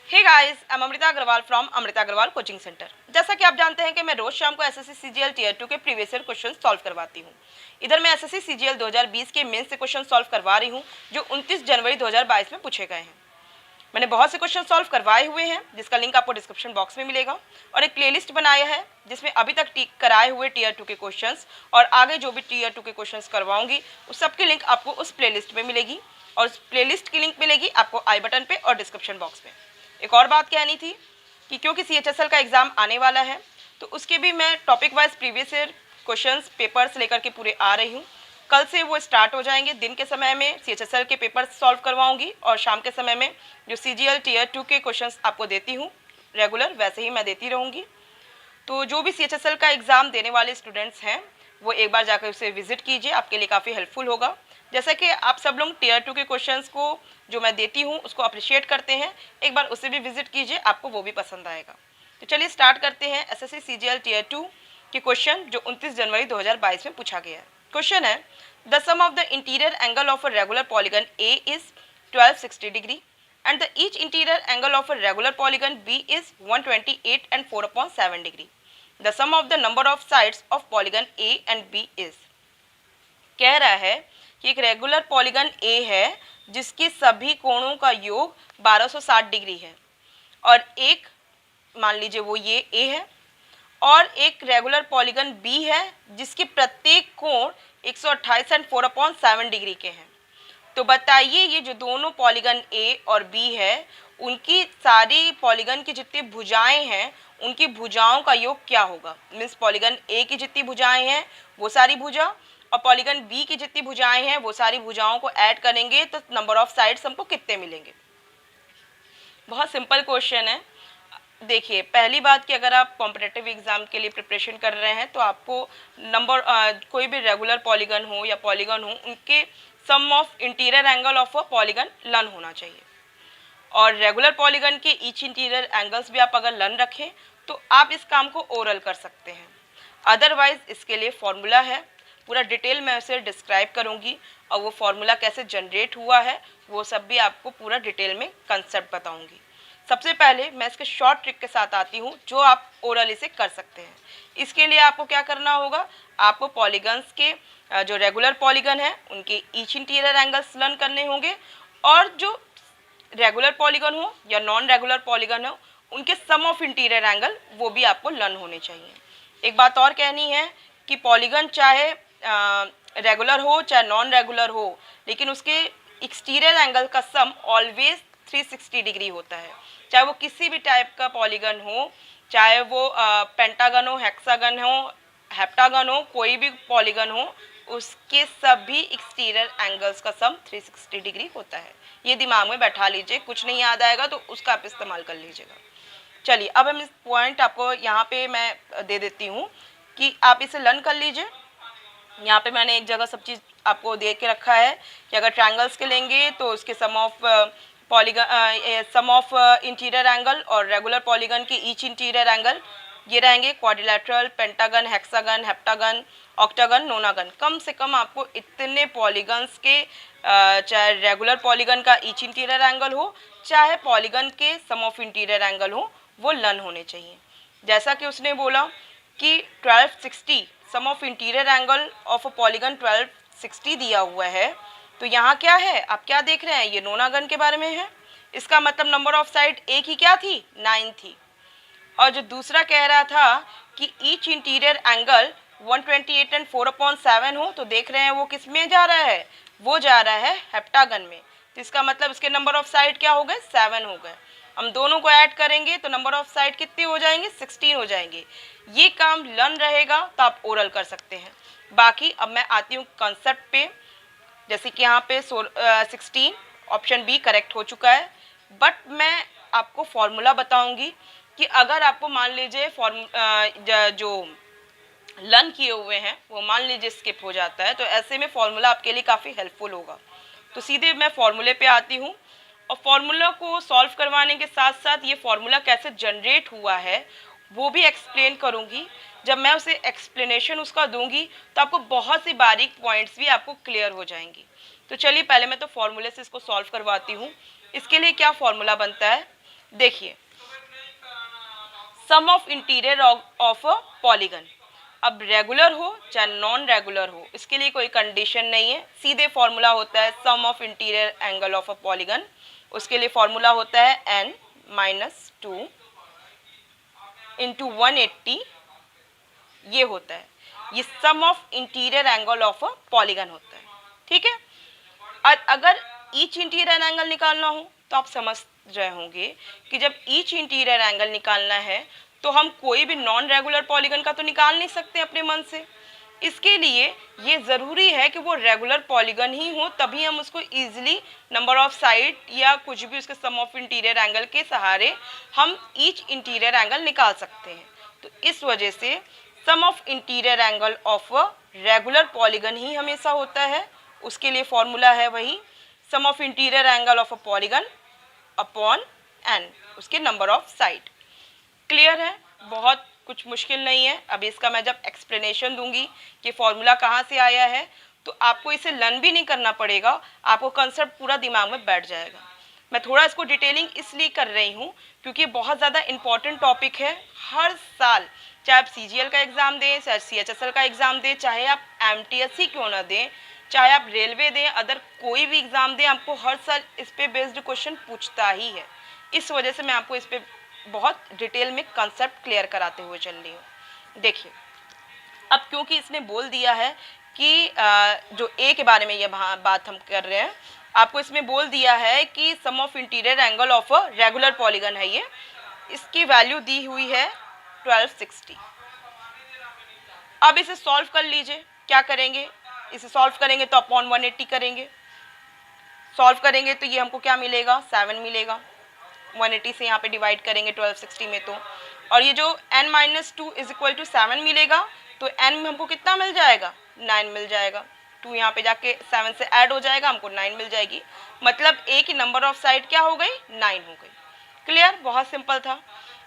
Hey guys, I am Amrita Agarwal from Amrita Agarwal coaching centre. जैसा कि आप जानते हैं कि मैं रोज शाम को एसएससी सीजीएल टियर 2 के प्रीवियस ईयर क्वेश्चन सॉल्व करवाती हूं। इधर मैं एसएससी सीजीएल 2020 के मेंस से क्वेश्चन सॉल्व करवा रही हूं जो 29 जनवरी 2022 में पूछे गए हैं। मैंने बहुत से क्वेश्चन सॉल्व करवाए हुए हैं जिसका लिंक आपको डिस्क्रिप्शन बॉक्स में मिलेगा, और एक प्लेलिस्ट बनाया है जिसमें अभी तक कराए हुए टियर 2 के क्वेश्चंस और आगे जो भी टियर 2 के क्वेश्चंस करवाऊंगी उस सब की लिंक आपको उस प्लेलिस्ट में मिलेगी, और उस प्लेलिस्ट की लिंक मिलेगी आपको आई बटन पे और डिस्क्रिप्शन बॉक्स में। एक और बात कहनी थी कि क्योंकि सीएचएसएल का एग्ज़ाम आने वाला है तो उसके भी मैं topic wise previous year questions papers लेकर के पूरे आ रही हूँ। कल से वो स्टार्ट हो जाएंगे। दिन के समय में सीएचएसएल के पेपर्स सॉल्व करवाऊंगी और शाम के समय में जो सीजीएल टियर 2 के क्वेश्चंस आपको देती हूँ रेगुलर वैसे ही मैं देती रहूँगी। तो जो भी सीएचएसएल का एग्ज़ाम देने वाले स्टूडेंट्स हैं वो एक बार जाकर उसे विजिट कीजिए, आपके लिए काफ़ी हेल्पफुल होगा। जैसा कि आप सब लोग टियर 2 के क्वेश्चंस को जो मैं देती हूँ उसको अप्रिशिएट करते हैं, एक बार उसे भी विजिट कीजिए, आपको वो भी पसंद आएगा। तो चलिए स्टार्ट करते हैं एसएससी सीजीएल टियर 2 के क्वेश्चन जो 29 जनवरी 2022 में पूछा गया है। क्वेश्चन है, the sum of the interior angle of a regular polygon a is 1260 degree and the each interior angle of a regular polygon B is 128 and 4/7 degree. The sum of the number of sides of polygon A and B is। कह रहा है कि एक regular polygon A है जिसके सभी कोणों का योग 1260 डिग्री है, और एक मान लीजिए वो ये A है, और एक रेगुलर पॉलीगन B है जिसके प्रत्येक कोण 128 एंड 4/7 डिग्री के हैं। तो बताइए ये जो दोनों पॉलीगन A और B है उनकी सारी पॉलीगन की जितनी भुजाएं हैं उनकी भुजाओं का योग क्या होगा। मीन्स पॉलीगन A की जितनी भुजाएं हैं वो सारी भुजा और पॉलीगन B की जितनी भुजाएं हैं वो सारी भुजाओं को ऐड करेंगे तो नंबर ऑफ साइड्स हमको कितने मिलेंगे। बहुत सिंपल क्वेश्चन है। देखिए, पहली बात कि अगर आप कॉम्पिटिटिव एग्जाम के लिए प्रिपरेशन कर रहे हैं तो आपको नंबर कोई भी रेगुलर पॉलीगन हो या पॉलीगन हो उनके sum of interior angle of a polygon लन होना चाहिए, और रेगुलर पॉलीगन के ईच इंटीरियर एंगल्स भी आप अगर लन रखें तो आप इस काम को ओरल कर सकते हैं। अदरवाइज इसके लिए फॉर्मूला है, पूरा डिटेल मैं उसे डिस्क्राइब करूंगी, और वो फार्मूला कैसे जनरेट हुआ है वो सब भी आपको पूरा डिटेल में कंसेप्ट बताऊंगी। सबसे पहले मैं इसके शॉर्ट ट्रिक के साथ आती हूँ जो आप ओरल इसे कर सकते हैं। इसके लिए आपको क्या करना होगा, आपको पॉलीगन्स के जो रेगुलर पॉलीगन है उनके ईच इंटीरियर एंगल्स लर्न करने होंगे, और जो रेगुलर पॉलीगन हो या नॉन रेगुलर पॉलीगन हो उनके सम ऑफ इंटीरियर एंगल वो भी आपको लर्न होने चाहिए। एक बात और कहनी है कि पॉलीगन चाहे रेगुलर हो चाहे नॉन रेगुलर हो, लेकिन उसके एक्सटीरियर एंगल का सम ऑलवेज 360 डिग्री होता है। चाहे वो किसी भी टाइप का पॉलीगन हो, चाहे वो पेंटागन हो, हेक्सागन हो, हेप्टागन हो, कोई भी पॉलीगन हो, उसके सभी एक्सटीरियर एंगल्स का सम 360 डिग्री होता है। ये दिमाग में बैठा लीजिए, कुछ नहीं याद आएगा तो उसका आप इस्तेमाल कर लीजिएगा। चलिए अब हम इस पॉइंट आपको यहाँ पे मैं दे देती हूँ कि आप इसे लर्न कर लीजिए। यहाँ पे मैंने एक जगह सब चीज़ आपको दे के रखा है कि अगर ट्रायंगल्स के लेंगे तो उसके sum of polygon sum of interior angle और रेगुलर पॉलीगन की ईच इंटीरियर एंगल ये रहेंगे quadrilateral, pentagon, hexagon, heptagon, octagon, nonagon. कम से कम आपको इतने पॉलीगन्स के चाहे रेगुलर पॉलीगन का ईच इंटीरियर एंगल हो चाहे पॉलीगन के सम ऑफ इंटीरियर एंगल हो वो लर्न होने चाहिए। जैसा कि उसने बोला कि 1260 sum of interior angle of a polygon 1260 दिया हुआ है, तो यहाँ क्या है, आप क्या देख रहे हैं, ये नोनागन के बारे में है। इसका मतलब नंबर ऑफ साइड एक ही क्या थी, 9 थी। और जो दूसरा कह रहा था कि ईच इंटीरियर एंगल 128 एंड 4/7 हो, तो देख रहे हैं वो किस में जा रहा है, वो जा रहा है हेप्टागन में। तो इसका मतलब इसके नंबर ऑफ साइड क्या हो गए, 7 हो गए। हम दोनों को ऐड करेंगे तो नंबर ऑफ साइड कितने हो जाएंगे, 16 हो जाएंगे। ये काम लर्न रहेगा तो आप ओरल कर सकते हैं। बाकी अब मैं आती हूँ कंसेप्ट पे। जैसे कि यहाँ पे 16 ऑप्शन बी करेक्ट हो चुका है, बट मैं आपको फॉर्मूला बताऊंगी कि अगर आपको मान लीजिए जो लर्न किए हुए हैं वो मान लीजिए स्किप हो जाता है, तो ऐसे में फॉर्मूला आपके लिए काफ़ी हेल्पफुल होगा। तो सीधे मैं फॉर्मूले पे आती हूँ, और फॉर्मूला को सॉल्व करवाने के साथ साथ ये फॉर्मूला कैसे जनरेट हुआ है वो भी एक्सप्लेन करूँगी। जब मैं उसे एक्सप्लेनेशन उसका दूंगी तो आपको बहुत सी बारीक पॉइंट्स भी आपको क्लियर हो जाएंगी। तो चलिए पहले मैं तो फॉर्मूले से इसको सॉल्व करवाती हूँ। इसके लिए क्या फॉर्मूला बनता है, देखिए, sum of interior of a polygon, अब रेगुलर हो चाहे नॉन रेगुलर हो, इसके लिए कोई कंडीशन नहीं है, सीधे फॉर्मूला होता है sum of interior angle of a polygon, उसके लिए फॉर्मूला होता है n माइनस 2 इंटू 180, ये होता है, ये sum of interior angle of a polygon होता है। ठीक है, अगर ईच इंटीरियर एंगल निकालना हो तो आप समझ रहे होंगे कि जब ईच इंटीरियर एंगल निकालना है तो हम कोई भी नॉन रेगुलर पॉलीगन का तो निकाल नहीं सकते अपने मन से, इसके लिए ये ज़रूरी है कि वो रेगुलर पॉलीगन ही हो, तभी हम उसको ईजिली नंबर ऑफ साइड या कुछ भी उसके सम ऑफ इंटीरियर एंगल के सहारे हम ईच इंटीरियर एंगल निकाल सकते हैं। तो इस वजह से sum of interior angle of a regular polygon ही हमेशा होता है, उसके लिए फॉर्मूला है वही sum of interior angle of a polygon upon n, उसके नंबर ऑफ साइड। क्लियर है, बहुत कुछ मुश्किल नहीं है। अब इसका मैं जब एक्सप्लेनेशन दूंगी कि फॉर्मूला कहाँ से आया है तो आपको इसे लर्न भी नहीं करना पड़ेगा, आपको कंसेप्ट पूरा दिमाग में बैठ जाएगा। मैं थोड़ा इसको डिटेलिंग इसलिए कर रही हूँ क्योंकि बहुत ज़्यादा इंपॉर्टेंट टॉपिक है। हर साल चाहे आप CGL का एग्ज़ाम दें, चाहे CHSL का एग्ज़ाम दें, चाहे आप MTS ही क्यों ना दें, चाहे आप रेलवे दें, अदर कोई भी एग्ज़ाम दें, आपको हर साल इस पे बेस्ड क्वेश्चन पूछता ही है। इस वजह से मैं आपको इस पे बहुत डिटेल में कंसेप्ट क्लियर कराते हुए चल रही हूँ। देखिए, अब क्योंकि इसने बोल दिया है कि जो ए के बारे में ये बात हम कर रहे हैं, आपको इसमें बोल दिया है कि sum of interior angle of a regular polygon है, ये इसकी वैल्यू दी हुई है 1260। अब इसे सॉल्व कर लीजिए। क्या करेंगे, इसे सॉल्व करेंगे तो अपॉन 180 करेंगे, सॉल्व करेंगे तो ये हमको क्या मिलेगा, 7 मिलेगा। 180 से यहाँ पे डिवाइड करेंगे 1260 में तो, और ये जो n minus 2 is equal to 7 मिलेगा तो n में हमको कितना मिल जाएगा, 9 मिल जाएगा। 2 यहाँ पे जाके 7 से ऐड हो जाएगा, हमको 9 मिल जाएगी। मतलब a की नंबर ऑफ साइड क्या हो गई, 9 हो गई। क्लियर, बहुत सिंपल था।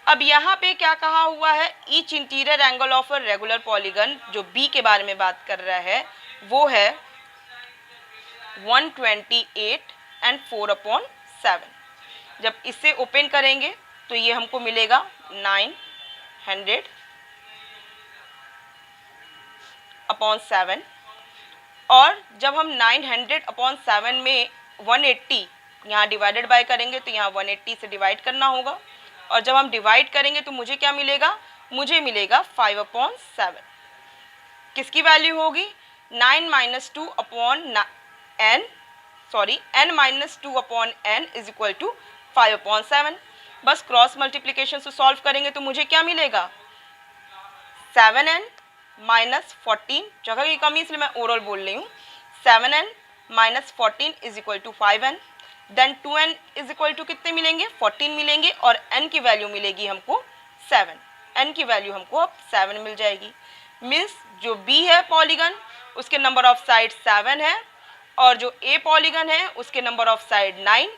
अब यहाँ पे क्या कहा हुआ है, each interior angle of a regular polygon, जो b के बारे में बात कर रहा है वो है 128 एंड 4/7। जब इसे ओपन करेंगे तो ये हमको मिलेगा 900/7, और जब हम 900/7 में 180 यहाँ डिवाइडेड बाय करेंगे तो यहाँ 180 से डिवाइड करना होगा, और जब हम डिवाइड करेंगे तो मुझे क्या मिलेगा, मुझे मिलेगा 5/7। किसकी वैल्यू होगी, 9 minus 2 upon n, sorry n minus 2 upon n is equal to 5/7। बस क्रॉस मल्टीप्लिकेशन से सॉल्व करेंगे तो मुझे क्या मिलेगा, 7n माइनस 14, जगह की कमी इसलिए मैं ओवरऑल बोल रही हूँ, 7n minus 14 is equal to 5n, then 2n is equal to कितने मिलेंगे, 14 मिलेंगे, और n की वैल्यू मिलेगी हमको 7, n की वैल्यू हमको अब 7 मिल जाएगी। मीन्स जो b है पॉलीगन उसके नंबर ऑफ साइड 7 है, और जो a पॉलीगन है उसके नंबर ऑफ साइड 9।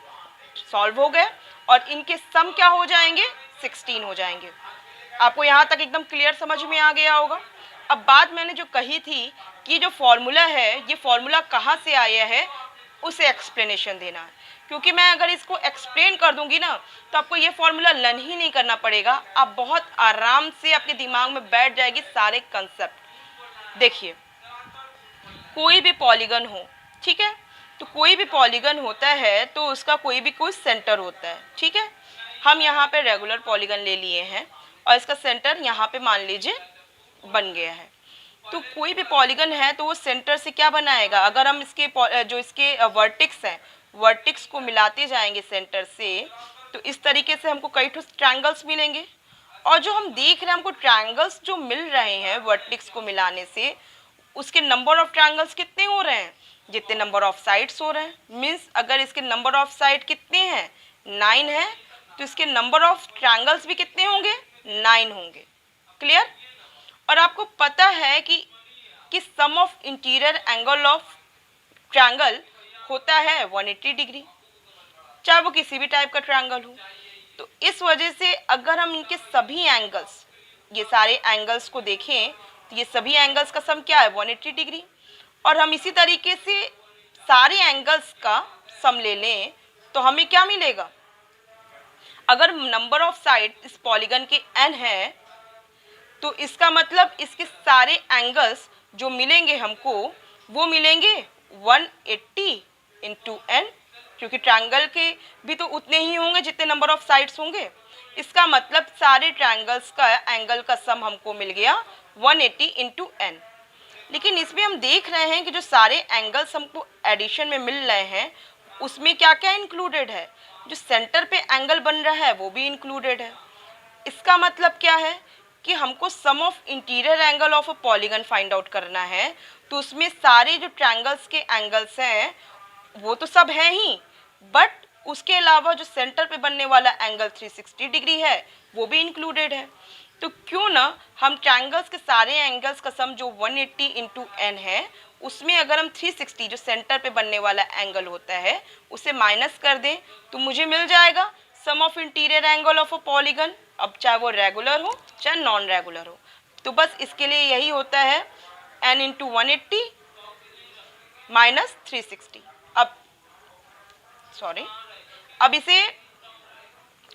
सॉल्व हो गए, और इनके सम क्या हो जाएंगे, 16 हो जाएंगे। आपको यहाँ तक एकदम क्लियर समझ में आ गया होगा। अब बात मैंने जो कही थी कि जो फॉर्मूला है, ये फॉर्मूला कहाँ से आया है उसे एक्सप्लेनेशन देना है, क्योंकि मैं अगर इसको एक्सप्लेन कर दूंगी ना तो आपको ये फॉर्मूला लर्न ही नहीं करना पड़ेगा, आप बहुत आराम से आपके दिमाग में बैठ जाएगी सारे कंसेप्ट। देखिए, कोई भी पॉलीगन हो, ठीक है, तो कोई भी पॉलीगन होता है तो उसका कोई सेंटर होता है। ठीक है, हम यहाँ पे रेगुलर पॉलीगन ले लिए हैं और इसका सेंटर यहाँ पे मान लीजिए बन गया है। तो कोई भी पॉलीगन है तो वो सेंटर से क्या बनाएगा, अगर हम इसके जो इसके वर्टिक्स हैं, वर्टिक्स को मिलाते जाएंगे सेंटर से, तो इस तरीके से हमको कई ट्रायंगल्स मिलेंगे। और जो हम देख रहे हैं हमको ट्रायंगल्स जो मिल रहे हैं वर्टिक्स को मिलाने से, उसके नंबर ऑफ ट्रायंगल्स कितने हो रहे हैं, जितने नंबर ऑफ साइड्स हो रहे हैं। मीन्स अगर इसके नंबर ऑफ साइड कितने हैं, 9 है, तो इसके नंबर ऑफ ट्रायंगल्स भी कितने होंगे, 9 होंगे। क्लियर। और आपको पता है कि sum of interior angle of triangle होता है 180 डिग्री, चाहे वो किसी भी टाइप का ट्रायंगल हो। तो इस वजह से अगर हम इनके सभी एंगल्स, ये सारे एंगल्स को देखें तो ये सभी एंगल्स का सम क्या है, 180 डिग्री। और हम इसी तरीके से सारे एंगल्स का सम ले लें तो हमें क्या मिलेगा, अगर नंबर ऑफ साइड इस पॉलीगन के n है तो इसका मतलब इसके सारे एंगल्स जो मिलेंगे हमको वो मिलेंगे 180 इंटू n, क्योंकि ट्रायंगल के भी तो उतने ही होंगे जितने नंबर ऑफ साइड्स होंगे। इसका मतलब सारे ट्रायंगल्स का एंगल का सम हमको मिल गया 180 इंटू n। लेकिन इसमें हम देख रहे हैं कि जो सारे एंगल्स हमको एडिशन में मिल रहे हैं उसमें क्या क्या इंक्लूडेड है, जो सेंटर पे एंगल बन रहा है वो भी इंक्लूडेड है। इसका मतलब क्या है कि हमको sum of interior angle of a polygon find out करना है, तो उसमें सारे जो ट्रायंगल्स के एंगल्स हैं वो तो सब हैं ही, बट उसके अलावा जो सेंटर पे बनने वाला एंगल 360 डिग्री है वो भी इंक्लूडेड है। तो क्यों ना हम ट्रायंगल्स के सारे एंगल्स का सम जो 180 इंटू n है उसमें अगर हम 360 जो सेंटर पे बनने वाला एंगल होता है उसे माइनस कर दें तो मुझे मिल जाएगा sum of interior angle of a polygon, अब चाहे वो रेगुलर हो चाहे नॉन रेगुलर हो। तो बस इसके लिए यही होता है n इंटू 180 माइनस 360। अब इसे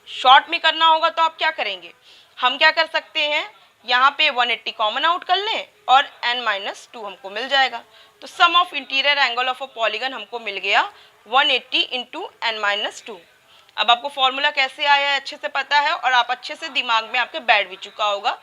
शॉर्ट में करना होगा तो आप क्या करेंगे, हम क्या कर सकते हैं, यहाँ पे 180 कॉमन आउट कर लें और n माइनस 2 हमको मिल जाएगा। तो sum of interior angle of a polygon हमको मिल गया 180 इंटू n माइनस 2। अब आपको फॉर्मूला कैसे आया है अच्छे से पता है और आप अच्छे से दिमाग में आपके बैठ भी चुका होगा